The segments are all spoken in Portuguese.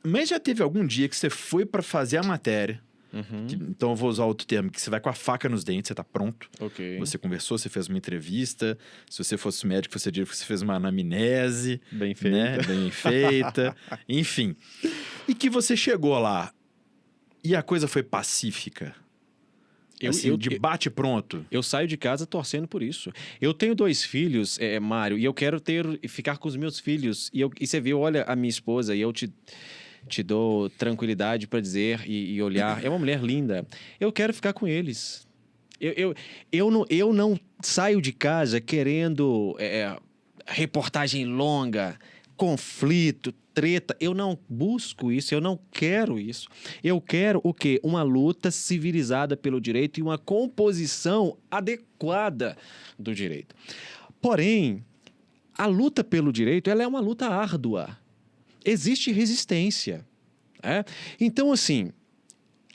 Mas já teve algum dia que você foi para fazer a matéria, então eu vou usar outro termo, que você vai com a faca nos dentes, você tá pronto. Ok. Você conversou, você fez uma entrevista. Se você fosse médico, você diria que você fez uma anamnese. Bem feita. Né? Bem feita. Enfim. E que você chegou lá e a coisa foi pacífica. De bate pronto. Eu saio de casa torcendo por isso. Eu tenho 2 filhos, Mário, e eu quero ficar com os meus filhos. E você vê, olha a minha esposa, e eu te dou tranquilidade para dizer e olhar. É uma mulher linda. Eu quero ficar com eles. Eu não saio de casa querendo reportagem longa, conflito, treta. Eu não busco isso, eu não quero isso. Eu quero o quê? Uma luta civilizada pelo direito e uma composição adequada do direito. Porém, a luta pelo direito, ela é uma luta árdua. Existe resistência. Então, assim,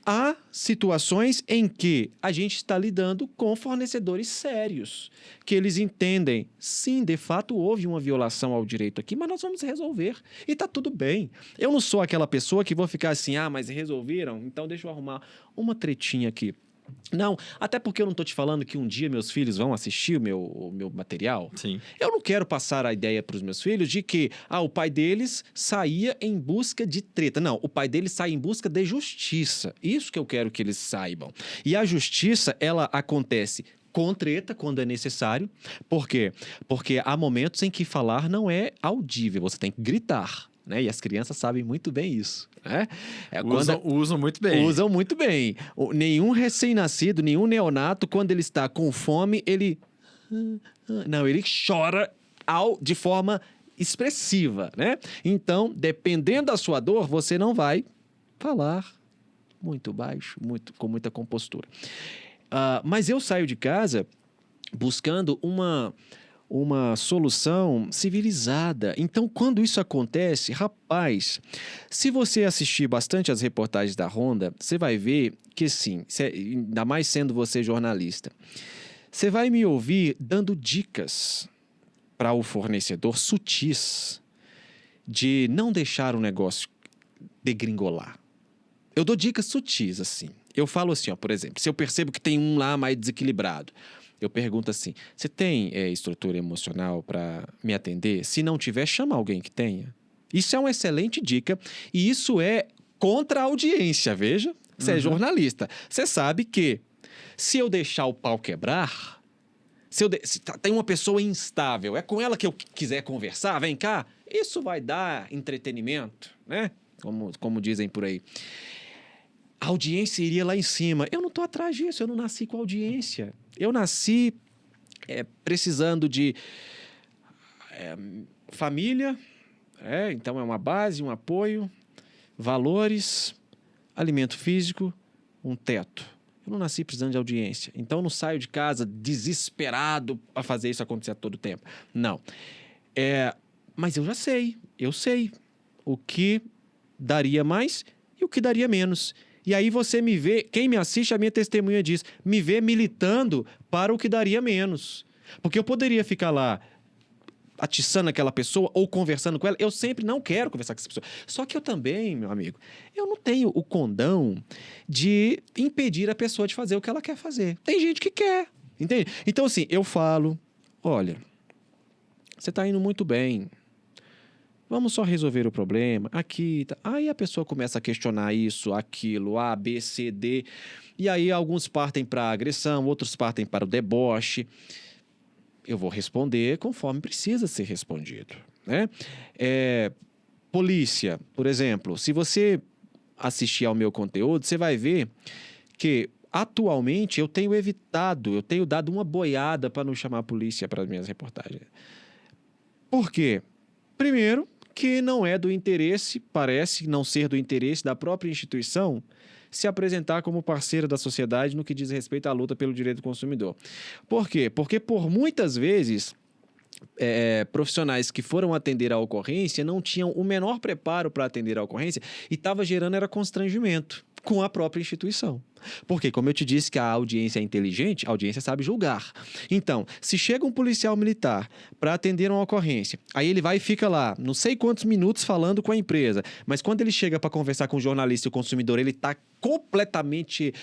há situações em que a gente está lidando com fornecedores sérios, que eles entendem, sim, de fato houve uma violação ao direito aqui, mas nós vamos resolver. E tá tudo bem. Eu não sou aquela pessoa que vou ficar assim, mas resolveram? Então deixa eu arrumar uma tretinha aqui. Não, até porque eu não estou te falando que um dia meus filhos vão assistir o meu material. Sim. Eu não quero passar a ideia para os meus filhos de que o pai deles saía em busca de treta. Não, o pai deles sai em busca de justiça. Isso que eu quero que eles saibam. E a justiça, ela acontece com treta, quando é necessário. Por quê? Porque há momentos em que falar não é audível, você tem que gritar. Né? E as crianças sabem muito bem isso. Né? Usam muito bem. Usam muito bem. Nenhum recém-nascido, nenhum neonato, quando ele está com fome, ele... Não, ele chora de forma expressiva, né? Então, dependendo da sua dor, você não vai falar muito baixo, com muita compostura. Mas eu saio de casa buscando uma solução civilizada. Então, quando isso acontece, rapaz, se você assistir bastante às reportagens da Ronda, você vai ver que sim, ainda mais sendo você jornalista, você vai me ouvir dando dicas para o fornecedor sutis de não deixar o negócio degringolar. Eu dou dicas sutis, assim. Eu falo assim, por exemplo, se eu percebo que tem um lá mais desequilibrado, eu pergunto assim, você tem estrutura emocional para me atender? Se não tiver, chama alguém que tenha. Isso é uma excelente dica e isso é contra a audiência, veja. Você é jornalista. Você sabe que se eu deixar o pau quebrar, se tem uma pessoa instável, é com ela que eu quiser conversar, vem cá, isso vai dar entretenimento, né? Como dizem por aí. A audiência iria lá em cima. Eu não estou atrás disso, eu não nasci com audiência. Eu nasci precisando de família, então é uma base, um apoio, valores, alimento físico, um teto. Eu não nasci precisando de audiência. Então eu não saio de casa desesperado a fazer isso acontecer a todo tempo. Não. Mas eu sei o que daria mais e o que daria menos. E aí você me vê, quem me assiste, a minha testemunha diz, me vê militando para o que daria menos. Porque eu poderia ficar lá atiçando aquela pessoa ou conversando com ela. Eu sempre não quero conversar com essa pessoa. Só que eu também, meu amigo, eu não tenho o condão de impedir a pessoa de fazer o que ela quer fazer. Tem gente que quer, entende? Então, assim, eu falo, olha, você está indo muito bem. Vamos só resolver o problema aqui. Tá. Aí a pessoa começa a questionar isso, aquilo, A, B, C, D. E aí alguns partem para a agressão, outros partem para o deboche. Eu vou responder conforme precisa ser respondido. Né? Polícia, por exemplo. Se você assistir ao meu conteúdo, você vai ver que atualmente eu tenho dado uma boiada para não chamar a polícia para as minhas reportagens. Por quê? Primeiro, que não é do interesse, parece não ser do interesse da própria instituição se apresentar como parceira da sociedade no que diz respeito à luta pelo direito do consumidor. Por quê? Porque por muitas vezes profissionais que foram atender a ocorrência não tinham o menor preparo para atender a ocorrência e estava gerando constrangimento. com a própria instituição. Porque, como eu te disse que a audiência é inteligente, a audiência sabe julgar. Então, se chega um policial militar para atender uma ocorrência, aí ele vai e fica lá, não sei quantos minutos falando com a empresa, mas quando ele chega para conversar com o jornalista e o consumidor, ele está completamente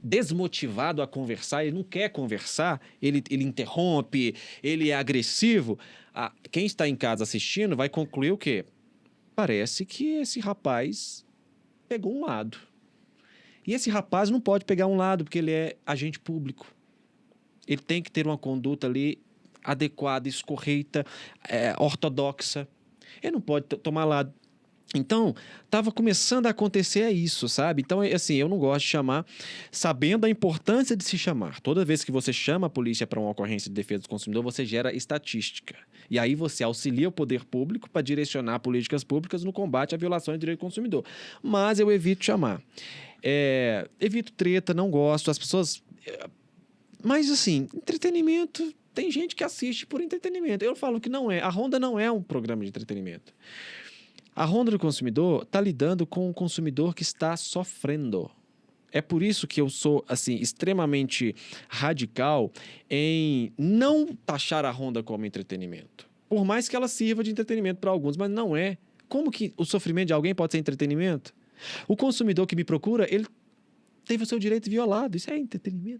desmotivado a conversar, ele não quer conversar, ele interrompe, ele é agressivo. Quem está em casa assistindo vai concluir o quê? Parece que esse rapaz pegou um lado. E esse rapaz não pode pegar um lado porque ele é agente público. Ele tem que ter uma conduta ali adequada, escorreita, ortodoxa. Ele não pode tomar lado. Então, estava começando a acontecer isso, sabe? Então, assim, eu não gosto de chamar, sabendo a importância de se chamar. Toda vez que você chama a polícia para uma ocorrência de defesa do consumidor, você gera estatística. E aí você auxilia o poder público para direcionar políticas públicas no combate à violação do direito do consumidor. Mas eu evito chamar. Evito treta, não gosto. As pessoas... Mas, assim, entretenimento... Tem gente que assiste por entretenimento. Eu falo que não é. A Ronda não é um programa de entretenimento. A Ronda do Consumidor está lidando com um consumidor que está sofrendo. É por isso que eu sou, assim, extremamente radical em não taxar a Ronda como entretenimento. Por mais que ela sirva de entretenimento para alguns, mas não é. Como que o sofrimento de alguém pode ser entretenimento? O consumidor que me procura, ele teve o seu direito violado. Isso é entretenimento.